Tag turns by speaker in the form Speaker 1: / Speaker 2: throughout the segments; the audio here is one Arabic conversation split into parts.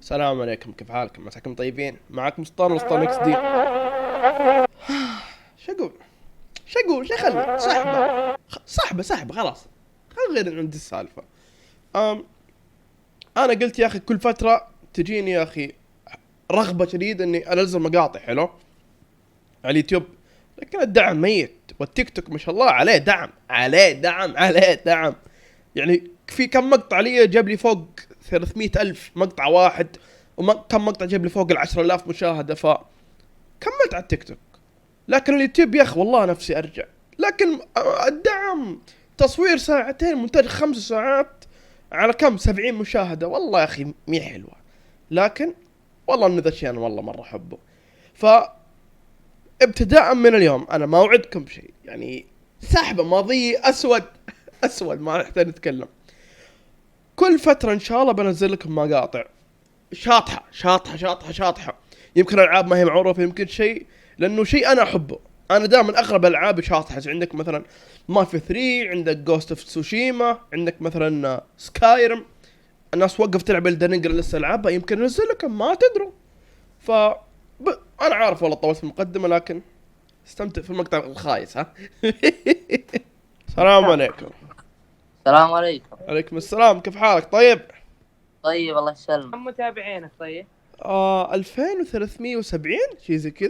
Speaker 1: السلام عليكم، كيف حالكم؟ مساكم طيبين؟ معكم سلطان وسلطان اكس دي. شو اقول؟ شو خلي سحبه خلاص. خل غير عند السالفه. أم انا قلت يا اخي كل فتره تجيني يا اخي رغبه شديده اني انزل مقاطع حلو على اليوتيوب، لكن الدعم ميت، والتيك توك ما شاء الله عليه دعم عليه دعم. يعني في كم مقطع لي جاب لي فوق 300,000 مقطع واحد، وكم مقطع جاب لي فوق 10,000 مشاهدة، فكملت على التيك توك. لكن اليوتيوب يا أخي والله نفسي أرجع، لكن الدعم تصوير ساعتين مونتاج 5 ساعات على كم 70 مشاهدة، والله يا أخي مي حلوة. لكن والله إن ذا الشيء أنا والله مرة أحبه. ابتداء من اليوم أنا ما أوعدكم بشيء، يعني سحبة ماضي أسود ما نحتاج نتكلم. كل فترة إن شاء الله بنزل لكم مقاطع شاطحة. يمكن ألعاب ما هي معروفة، يمكن شيء لأنه شيء أنا أحبه. أنا دائما أغلب ألعابي شاطحة. عندك مثلا مافيا 3، عندك جوست اوف تسوشيما، عندك مثلا سكايرم. الناس وقف تلعب الدنجر لسه ألعابها، يمكن أنزل لكم ما تدروا. أنا عارف والله طولت في المقدمة، لكن استمتع في المقطع الخايس ها. السلام عليكم.
Speaker 2: السلام عليكم.
Speaker 1: عليكم السلام، كيف حالك؟ طيب
Speaker 2: الله يسلمك.
Speaker 3: كم متابعينك طيب؟
Speaker 1: 2370 شيء زي كذا.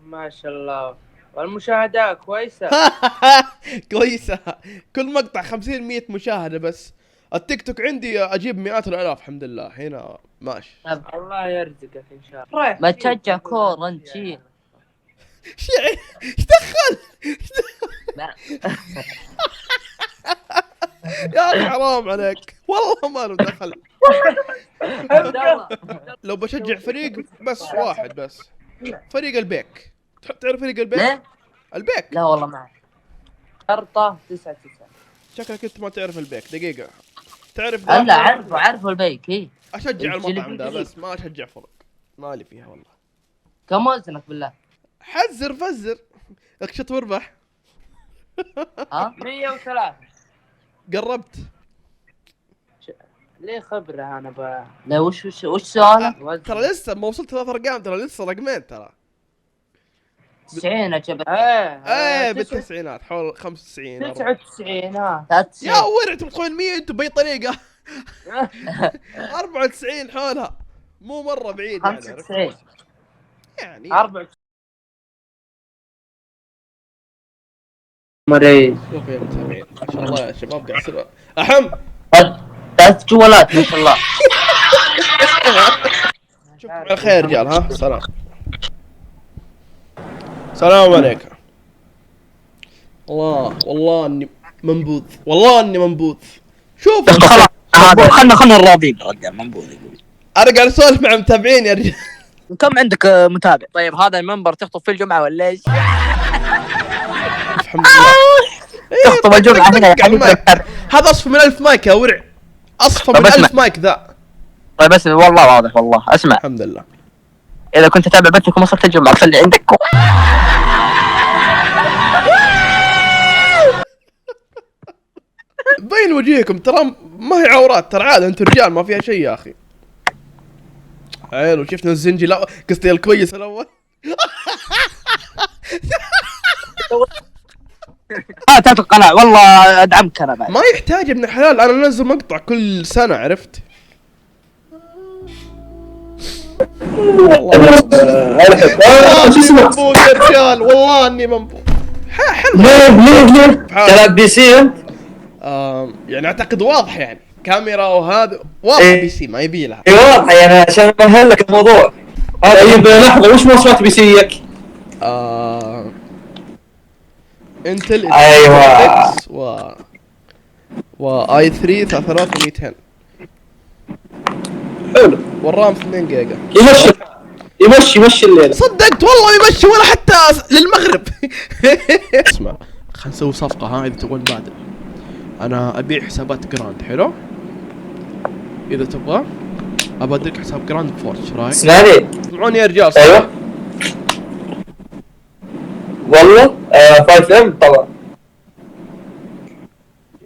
Speaker 3: ما شاء الله. والمشاهدات كويسة.
Speaker 1: كويسة. كل مقطع 50-100 مشاهدة بس. التيك توك عندي أجيب مئات الآلاف الحمد لله. هنا ماشي.
Speaker 3: الله يرزقك إن شاء الله.
Speaker 2: ما تشجع كورة أنت شيء.
Speaker 1: ايش دخل؟ يا أخي حرام عليك والله ما له دخل. لو بشجع فريق بس واحد بس، فريق البيك. تعرف فريق البيك؟
Speaker 2: ليه؟
Speaker 1: البيك؟
Speaker 2: لا والله ما
Speaker 3: شرطة 9-9.
Speaker 1: شكلك انت ما تعرف البيك. دقيقة، تعرف
Speaker 2: لا عارفه البيك. هي
Speaker 1: اشجع المطعم ده بس ما اشجع فرق، مالي فيها والله.
Speaker 2: كم وزنك بالله؟
Speaker 1: حزر فزر، اكشط واربح.
Speaker 2: ها
Speaker 3: 103.
Speaker 1: قربت.
Speaker 3: ليه خبرة أنا
Speaker 2: لا وش سؤالك؟
Speaker 1: ترى لسه ما وصلت 3 أرقام، ترى لسه رقمين ترى.
Speaker 2: 90 يا جبل.
Speaker 1: ايه بالتسعينات حول 95
Speaker 3: 99.
Speaker 1: يا ورع تبغون 100 انتم باي طريقة. 94 حولها، مو مرة بعيد
Speaker 2: 95
Speaker 1: يعني
Speaker 3: 94 مريض.
Speaker 1: شوف يا متابعين ما شاء الله يا شباب قاعد يصير احم
Speaker 2: 3 جوالات ما شاء الله.
Speaker 1: شوفكم على خير رجال. ها السلام عليكم. والله اني منبوذ شوف
Speaker 4: خلنا الراضين رجال منبوذ يقول.
Speaker 1: انا قاعد اسولف مع متابعين يا رجال.
Speaker 4: كم عندك متابع؟ طيب هذا المنبر تخطب في الجمعة ولا ايش؟
Speaker 1: الحمد لله
Speaker 4: تخطب الجمعة هنا يا حبيبي.
Speaker 1: هذا اصفى من 1000 مايك يا ورع، اصفى من 1000 مايك ذا.
Speaker 4: طيب بس والله واضح والله. اسمع،
Speaker 1: الحمد لله.
Speaker 4: اذا كنت تتابع بنتك وما صرت الجمعة خلي عندك.
Speaker 1: بين وجهكم ترى ما هي عورات، ترى عادة انتم رجال ما فيها شيء يا اخي. حلو شفنا الزنجي، لا قصدي الكويس الاول.
Speaker 4: تاتي القناع والله ادعمك انا بعد.
Speaker 1: ما يحتاج ابن الحلال، انا انزل مقطع كل سنة عرفت. والله منبوذ يا رجال، والله اني منبوذ. حلو.
Speaker 5: ليه تلعب بي سي انت؟
Speaker 1: يعني اعتقد واضح، يعني كاميرا وهذا واضح. بي سي ما يبي لها.
Speaker 5: اي واضح يعني عشان اسهل لك الموضوع. طيب لحظه، وش مواصفات بي سيك؟
Speaker 1: انتل
Speaker 5: ايوه
Speaker 1: اي 3 3200
Speaker 5: حلو.
Speaker 1: والرام 2 جيجا.
Speaker 5: يمشي الليل.
Speaker 1: صدقت والله يمشي ولا حتى للمغرب. اسمع خلينا نسوي صفقة. ها اذا تبغون نبادل، انا ابيع حسابات جراند. حلو، اذا تبغى ابادلك حساب جراند فورش. رايك؟
Speaker 5: اسمعني
Speaker 1: اسمعوني يا رجال.
Speaker 5: ايوه والله 5 ام طبعا.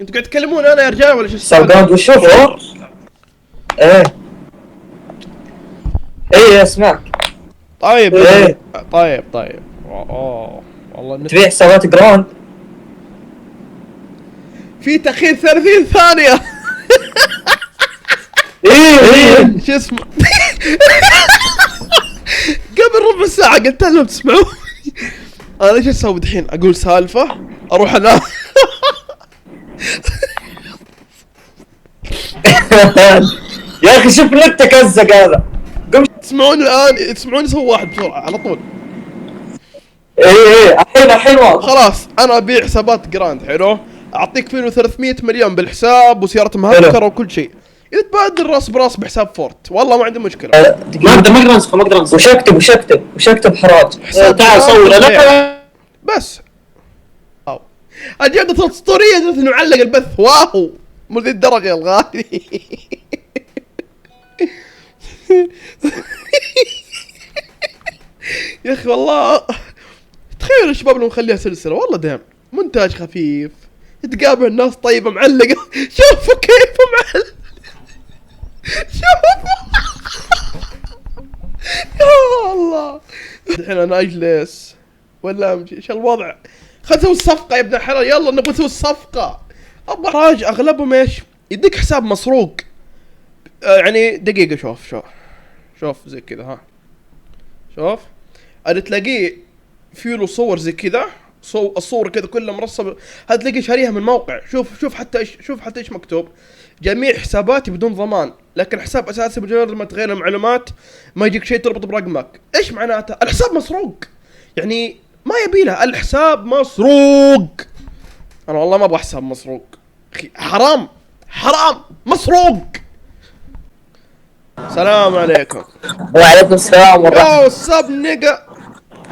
Speaker 1: انتوا قاعد تكلمون انا يا رجال ولا شو
Speaker 5: حساب جراند وشو فور؟ ايه ايه اسمعك.
Speaker 1: طيب
Speaker 5: إيه.
Speaker 1: طيب اوه والله
Speaker 5: تبيع حسابات جراند؟
Speaker 1: في تأخير 30 ثانية.
Speaker 5: ايه
Speaker 1: شو اسمه؟ قبل ربع ساعة قلت لهم تسمعوا. انا ايش اسوي دحين؟ اقول سالفة اروح انام.
Speaker 5: يا اخي شوف لك تكزق هذا. قم.
Speaker 1: تسمعوني الان، تسمعوني سووا واحد بسرعة على طول.
Speaker 5: ايه الحين واضح.
Speaker 1: خلاص انا ابيع حسابات جراند حلو، اعطيك فيه 300 مليون بالحساب وسيارة مهكرة وكل شيء، اذا تبادل راس براس بحساب فورت والله ما عندي مشكلة.
Speaker 5: ما اقدر انسخه ما اقدر انسخه. وش اكتب حراج. تعال صور لا
Speaker 1: بس واو الجودة الاسطورية انه نعلق البث. واو مو ذي الدرجة يا الغالي. يا اخي والله تخيل الشباب لو نخليها سلسلة والله دام مونتاج خفيف، تقابل الناس طيبة معلقة. شوفوا كيف معلق. شوفوا. يا الله الحين انا اجلس ولا امشي؟ ايش الوضع؟ خلنا نسوي الصفقة يا ابن الحلال، يلا نبغى نسوي الصفقة. ابغى حاج اغلبهم ايش؟ يديك حساب مسروق. يعني دقيقة شوف زي كذا ها. شوف اللي تلاقيه في له صور زي كذا، الصور كذا كلها مرصبة، هذا تلاقيه شاريها من موقع. شوف حتى ايش مكتوب: جميع حساباتي بدون ضمان، لكن حساب اساسي بمجرد ما تغير المعلومات ما يجيك شيء تربط برقمك. ايش معناته؟ الحساب مسروق، يعني ما يبي له، الحساب مسروق. انا والله ما ابغى حساب مسروق اخي، حرام مسروق. السلام عليكم.
Speaker 2: وعليكم السلام ورحمة
Speaker 1: اوه السب نيجا.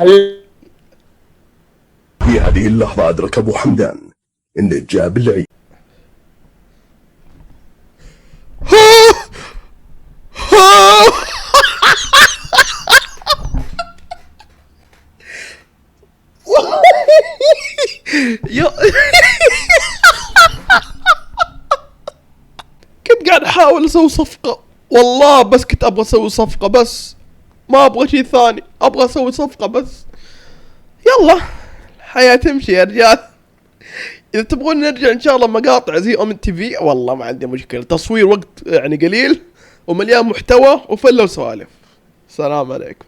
Speaker 2: الله.
Speaker 6: في هذه اللحظة أدرك أبو حمدان إن جاب العيد.
Speaker 1: كنت قاعد احاول اسوي صفقة والله، بس كنت ابغى اسوي صفقة بس، ما ابغى شيء ثاني، ابغى اسوي صفقة بس. يلا الحياة تمشي يا رجال. اذا تبغون نرجع ان شاء الله مقاطع زي ام تي في والله ما عندي مشكلة، تصوير وقت يعني قليل ومليان محتوى وفلة وسوالف. السلام عليكم.